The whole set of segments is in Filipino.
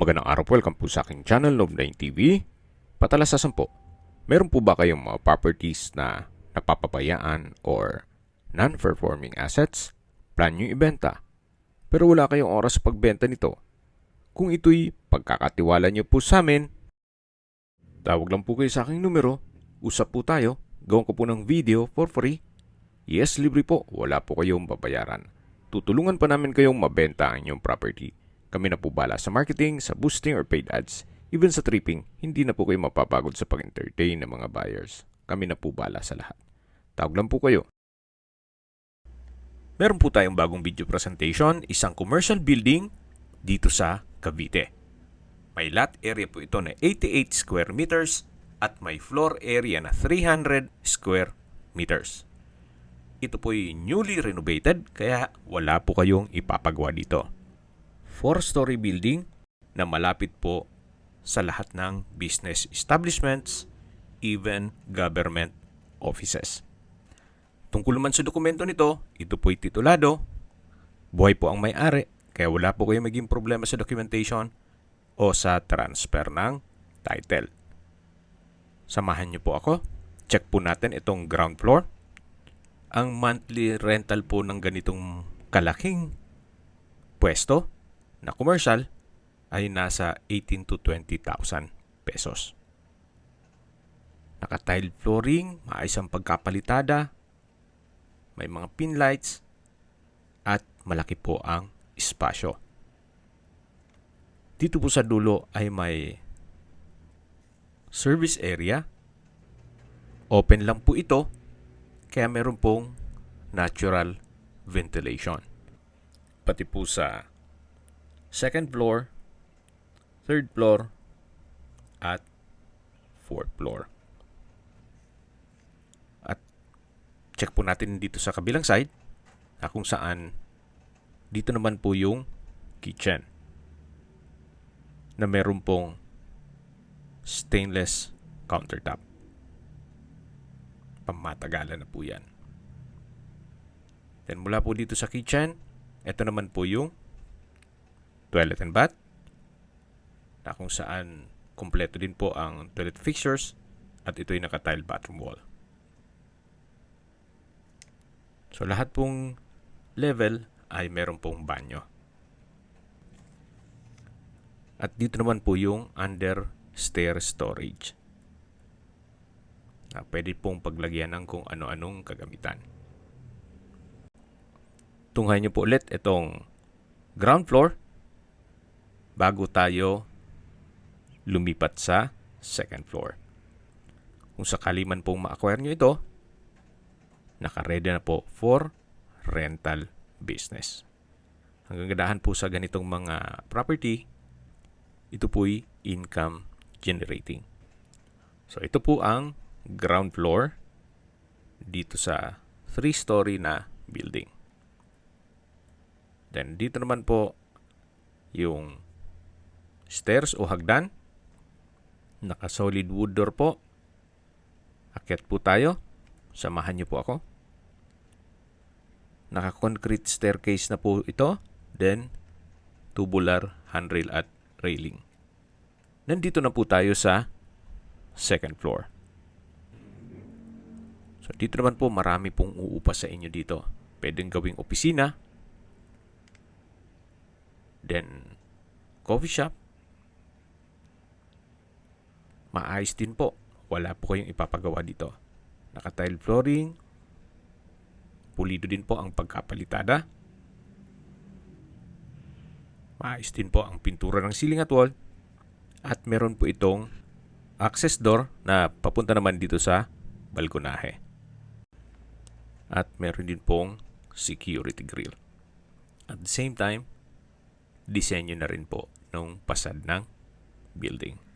Magandang araw po, welcome po sa aking channel, Love9 TV. Patalasasan po, meron po ba kayong mga properties na napapabayaan or non-performing assets? Plan nyo ibenta, pero wala kayong oras sa pagbenta nito. Kung ito'y pagkakatiwala nyo po sa amin, tawag lang po kayo sa aking numero, usap po tayo, gawin ko po ng video for free. Yes, libre po, wala po kayong babayaran. Tutulungan pa namin kayong mabenta ang inyong property. Kami na po bala sa marketing, sa boosting or paid ads. Even sa tripping, hindi na po kayo mapapagod sa pag-entertain ng mga buyers. Kami na po bala sa lahat. Tawag lang po kayo. Meron po tayong bagong video presentation, isang commercial building dito sa Cavite. May lot area po ito na 88 square meters at may floor area na 300 square meters. Ito po'y newly renovated kaya wala po kayong ipapagawa dito. 4-story building na malapit po sa lahat ng business establishments, even government offices. Tungkol naman sa dokumento nito, ito po'y titulado, buhay po ang may-ari, kaya wala po kayong maging problema sa documentation o sa transfer ng title. Samahan niyo po ako. Check po natin itong ground floor. Ang monthly rental po ng ganitong kalaking pwesto na commercial ay nasa 18 to 20,000 pesos. Naka-tile flooring, maayos ang pagkapalitada, may mga pin lights, at malaki po ang espasyo. Dito po sa dulo ay may service area. Open lang po ito, kaya meron pong natural ventilation. Pati po sa second floor, third floor, at fourth floor. At check po natin dito sa kabilang side na kung saan dito naman po yung kitchen na meron pong stainless countertop. Pamatagalan na po yan. Then mula po dito sa kitchen, ito naman po yung toilet and bath na kung saan kompleto din po ang toilet fixtures at ito'y naka-tile bathroom wall. So lahat pong level ay meron pong banyo. At dito naman po yung under stair storage na pwede pong paglagyan ng kung ano-anong kagamitan. Tunghayan niyo po ulit itong ground floor bago tayo lumipat sa second floor. Kung sakali man pong ma-acquire nyo ito, naka-ready na po for rental business. Ang kagandahan po sa ganitong mga property, ito po'y income generating. So ito po ang ground floor dito sa 3-story na building. Then dito naman po yung stairs o hagdan. Naka-solid wood door po. Akyat po tayo. Samahan niyo po ako. Naka-concrete staircase na po ito. Then, tubular handrail at railing. Nandito na po tayo sa second floor. So, dito naman po marami pong uupa sa inyo dito. Pwedeng gawing opisina. Then, coffee shop. Maayos din po. Wala po kayong ipapagawa dito. Naka-tile flooring. Pulido din po ang pagkapalitada. Maayos din po ang pintura ng ceiling at wall. At meron po itong access door na papunta naman dito sa balkonahe. At meron din pong security grill. At the same time, disenyo na rin po ng pasad ng building.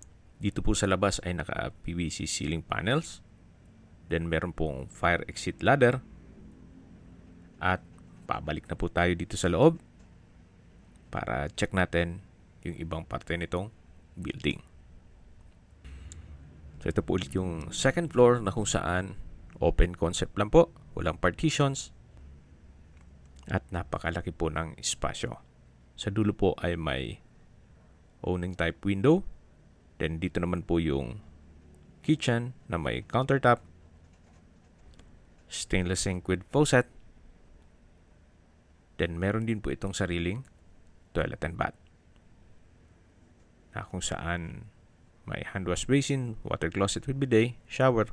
Dito po sa labas ay naka-PVC ceiling panels. Then meron pong fire exit ladder. At pabalik na po tayo dito sa loob para check natin yung ibang parte nitong building. So ito po ulit yung second floor na kung saan open concept lang po. Walang partitions. At napakalaki po ng espasyo. Sa dulo po ay may owning type window. Then dito naman po yung kitchen na may countertop, stainless sink with faucet. Then meron din po itong sariling toilet and bath, na kung saan may hand wash basin, water closet with bidet, shower,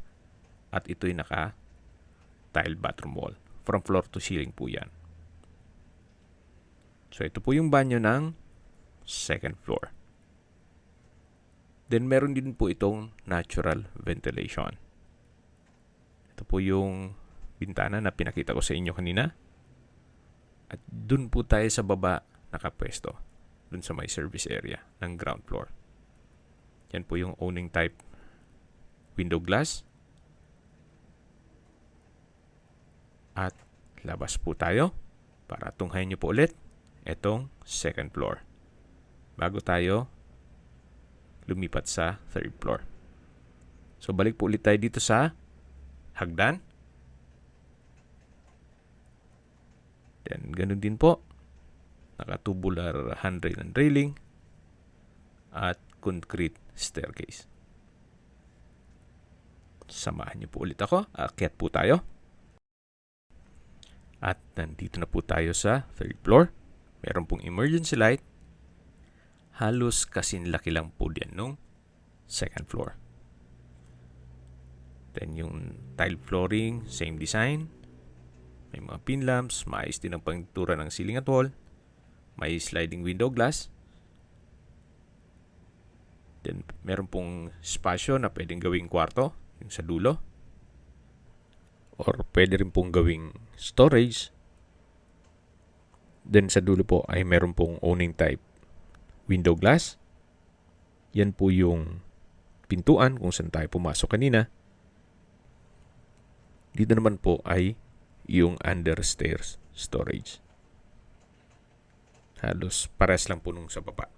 at ito'y naka-tiled bathroom wall. From floor to ceiling po yan. So ito po yung banyo ng second floor. Then meron din po itong natural ventilation. Ito po yung bintana na pinakita ko sa inyo kanina. At dun po tayo sa baba nakapwesto. Dun sa may service area ng ground floor. Yan po yung owning type window glass. At labas po tayo para tunghayin nyo po ulit itong second floor. Bago tayo lumipat sa third floor. So balik po ulit tayo dito sa hagdan. Then ganun din po. Naka-tubular handrail and railing at concrete staircase. Samahan niyo po ulit ako. Aakyat po tayo. At nandito na po tayo sa third floor. Meron pong emergency light. Halos kasinlaki lang po diyan nung second floor. Then yung tile flooring, same design. May mga pin lamps, maayos din ang pangtura ng ceiling at wall. May sliding window glass. Then meron pong spasyo na pwedeng gawing kwarto, yung sa dulo. Or pwede rin pong gawing storage. Then sa dulo po ay meron pong owning type window glass. Yan po yung pintuan kung saan tayo pumasok kanina. Dito naman po ay yung understairs storage. Halos pares lang po nung sa baba.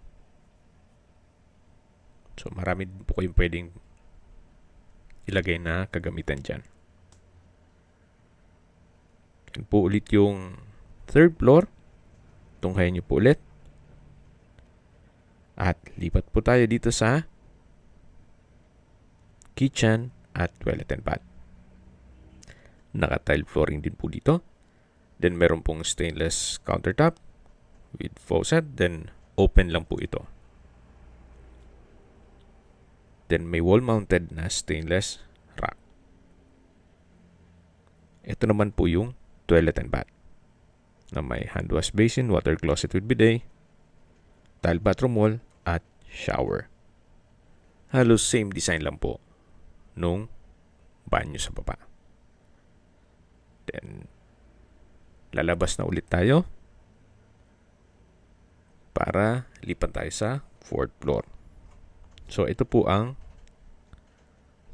So marami din po kayong pwedeng ilagay na kagamitan dyan. Yan po ulit yung third floor. Tunghayin nyo po ulit. At lipat po tayo dito sa kitchen at toilet and bath. Naka-tile flooring din po dito. Then meron pong stainless countertop with faucet. Then open lang po ito. Then may wall-mounted na stainless rack. Ito naman po yung toilet and bath na may hand wash basin, water closet with bidet, tile bathroom wall, at shower. Halos same design lang po nung banyo sa baba. Then, lalabas na ulit tayo para lipat tayo sa fourth floor. So, ito po ang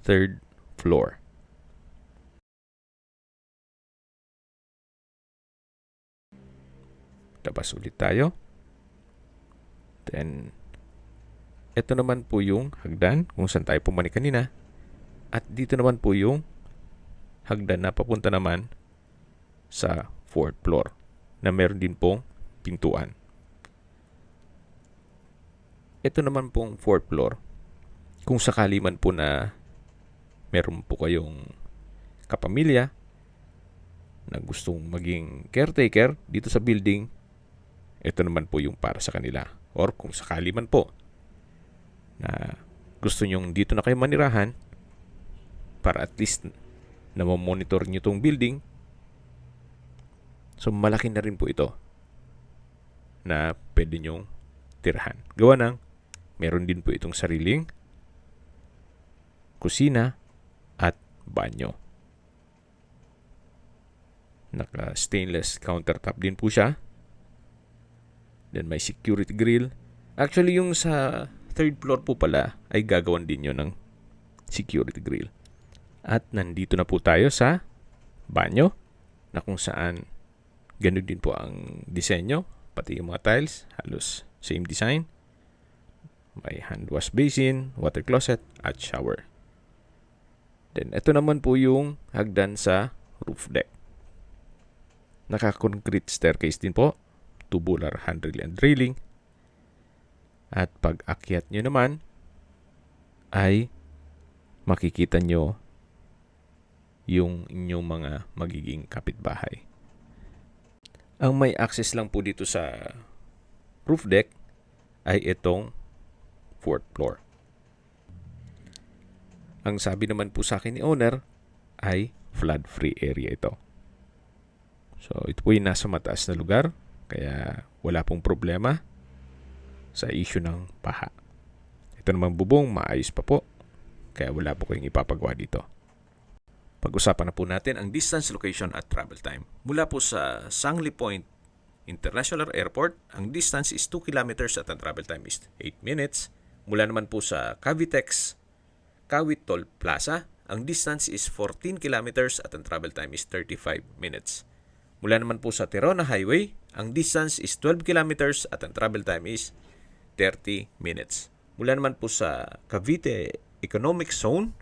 third floor. Labas ulit tayo. Then, ito naman po yung hagdan kung saan tayo pumani kanina. At dito naman po yung hagdan na papunta naman sa fourth floor na meron din pong pintuan. Ito naman pong fourth floor. Kung sakali man po na meron po kayong kapamilya na gustong maging caretaker dito sa building, ito naman po yung para sa kanila. Or kung sakali man po na gusto nyong dito na kayo manirahan para at least na mamonitor nyo itong building, so malaki na rin po ito na pwede nyong tirahan. Gawa ng meron din po itong sariling kusina at banyo. Naka stainless countertop din po siya. Then may security grill. Actually yung sa third floor po pala ay gagawan din yun ng security grill. At nandito na po tayo sa banyo na kung saan ganun din po ang disenyo. Pati yung mga tiles, halos same design. May hand wash basin, water closet, at shower. Then ito naman po yung hagdan sa roof deck. Naka-concrete staircase din po. Tubular handrail and railing. At pag akyat nyo naman, ay makikita nyo yung inyong mga magiging kapitbahay. Ang may access lang po dito sa roof deck ay itong 4th floor. Ang sabi naman po sa akin ni owner ay flood-free area ito. So ito po yung nasa mataas na lugar, kaya wala pong problema sa issue ng baha. Ito naman bubong, maayos pa po, kaya wala po kayong ipapagawa dito. Pag-usapan na po natin ang distance, location at travel time. Mula po sa Sangley Point International Airport, ang distance is 2 kilometers at ang travel time is 8 minutes. Mula naman po sa Cavitex Kawit Toll Plaza, ang distance is 14 kilometers at ang travel time is 35 minutes. Mula naman po sa Tirona Highway, ang distance is 12 kilometers at ang travel time is 30 minutes. Mula naman po sa Cavite Economic Zone,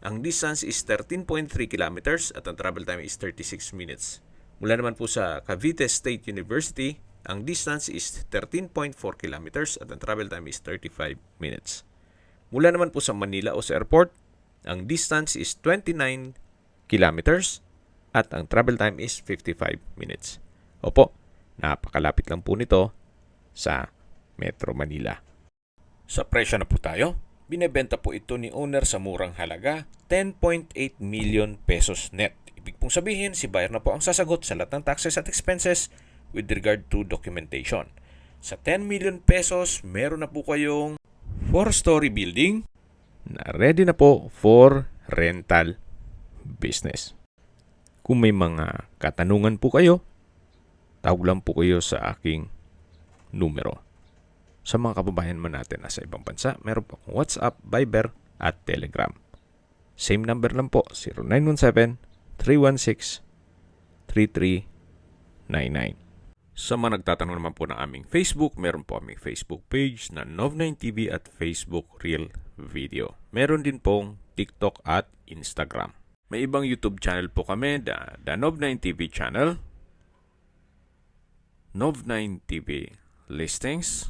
ang distance is 13.3 kilometers at ang travel time is 36 minutes. Mula naman po sa Cavite State University, ang distance is 13.4 kilometers at ang travel time is 35 minutes. Mula naman po sa Manila O's Airport, ang distance is 29 kilometers at ang travel time is 55 minutes. Opo, napakalapit lang po nito sa Metro Manila. Sa presyo na po tayo. Binebenta po ito ni owner sa murang halaga, 10.8 million pesos net. Ibig pong sabihin, si buyer na po ang sasagot sa lahat ng taxes at expenses with regard to documentation. Sa 10 million pesos, meron na po kayong 4-story building na ready na po for rental business. Kung may mga katanungan po kayo, tawag lang po kayo sa aking numero. Sa mga kababayan mo natin na sa ibang bansa, meron po akong WhatsApp, Viber, at Telegram. Same number lang po, 0917-316-3399. Sa mga nagtatanong naman po ng aming Facebook, meron po aming Facebook page na Nov9TV at Facebook Real Video. Meron din pong TikTok at Instagram. May ibang YouTube channel po kami, the Nov9TV channel, Nov9TV Listings,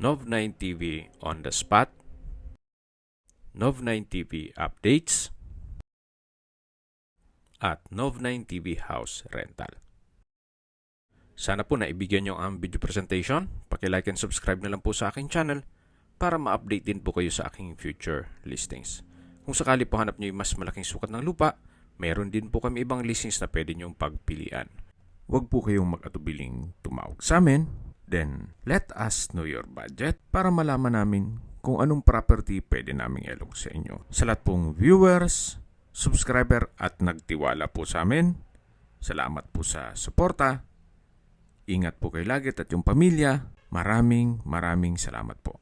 Nov9TV On The Spot, Nov9TV Updates, at Nov9TV House Rental. Sana po naibigyan nyo ang video presentation. Paki-like and subscribe na lang po sa aking channel para ma-update din po kayo sa aking future listings. Kung sakali po hanap nyo yung mas malaking sukat ng lupa, meron din po kami ibang listings na pwede nyong pagpilian. Huwag po kayong mag-atubiling tumawag sa amin. Then, let us know your budget para malaman namin kung anong property pwede naming ilog sa inyo. Sa lahat pong viewers, subscriber at nagtiwala po sa amin, salamat po sa suporta. Ingat po kayo lagi at yung pamilya. Maraming salamat po.